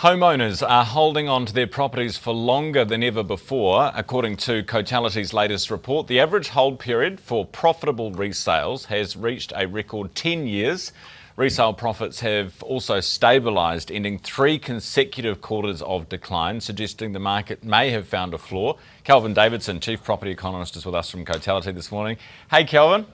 Homeowners are holding on to their properties for longer than ever before. According to Cotality's latest report, the average hold period for profitable resales has reached a record 10 years. Resale profits have also stabilised, ending 3 consecutive quarters of decline, suggesting the market may have found a floor. Kelvin Davidson, Chief Property Economist, is with us from Cotality this morning. Hey, Kelvin.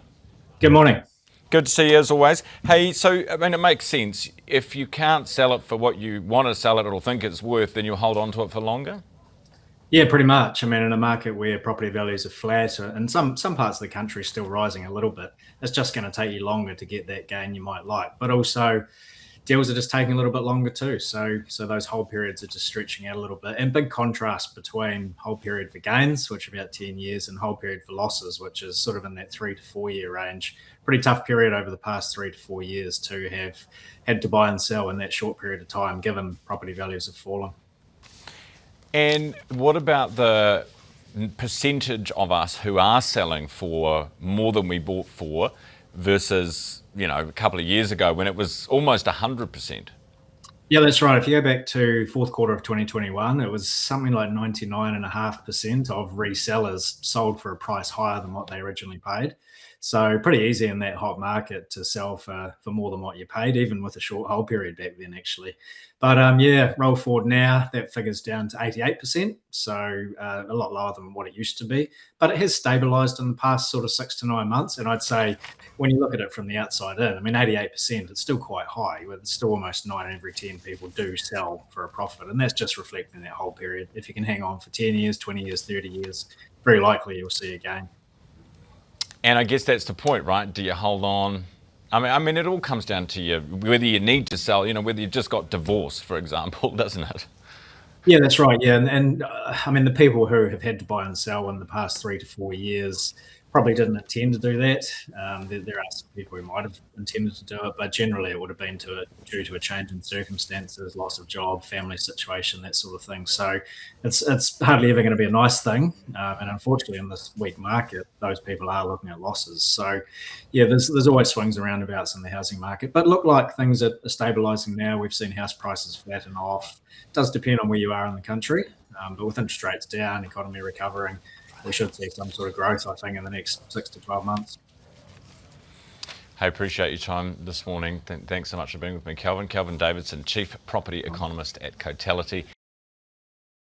Good morning. Good to see you as always. Hey, so, it makes sense. If you can't sell it for what you want to sell it or think it's worth, then you'll hold on to it for longer? Yeah, pretty much. In a market where property values are flat and some parts of the country are still rising a little bit, it's just going to take you longer to get that gain you might like. But also, deals are just taking a little bit longer too. So those hold periods are just stretching out a little bit. And big contrast between hold period for gains, which are about 10 years, and hold period for losses, which is sort of in that 3 to 4 year range. Pretty tough period over the past 3 to 4 years to have had to buy and sell in that short period of time, given property values have fallen. And what about the percentage of us who are selling for more than we bought for versus, a couple of years ago when it was almost 100%? Yeah, that's right. If you go back to fourth quarter of 2021, it was something like 99.5% of resellers sold for a price higher than what they originally paid. So pretty easy in that hot market to sell for more than what you paid, even with a short hold period back then, actually. But roll forward now, that figure's down to 88%, so a lot lower than what it used to be. But it has stabilised in the past sort of 6 to 9 months, and I'd say when you look at it from the outside in, 88%, it's still quite high. It's still almost 9 in every 10 people do sell for a profit, and that's just reflecting that whole period. If you can hang on for 10 years, 20 years, 30 years, very likely you'll see a gain. And I guess that's the point, right? Do you hold on? It all comes down to whether you need to sell, whether you've just got divorced, for example, doesn't it? Yeah, that's right. Yeah, and the people who have had to buy and sell in the past 3 to 4 years probably didn't intend to do that. There are some people who might have intended to do it, but generally it would have been due to a change in circumstances, loss of job, family situation, that sort of thing. So it's hardly ever going to be a nice thing. And unfortunately, in this weak market, those people are looking at losses. So yeah, there's always swings and roundabouts in the housing market, but look like things are stabilising now. We've seen house prices flatten off. It does depend on where you are in the country, but with interest rates down, economy recovering, we should see some sort of growth, I think, in the next 6 to 12 months. Hey, appreciate your time this morning. Thanks so much for being with me, Kelvin. Kelvin Davidson, Chief Property Economist at Cotality.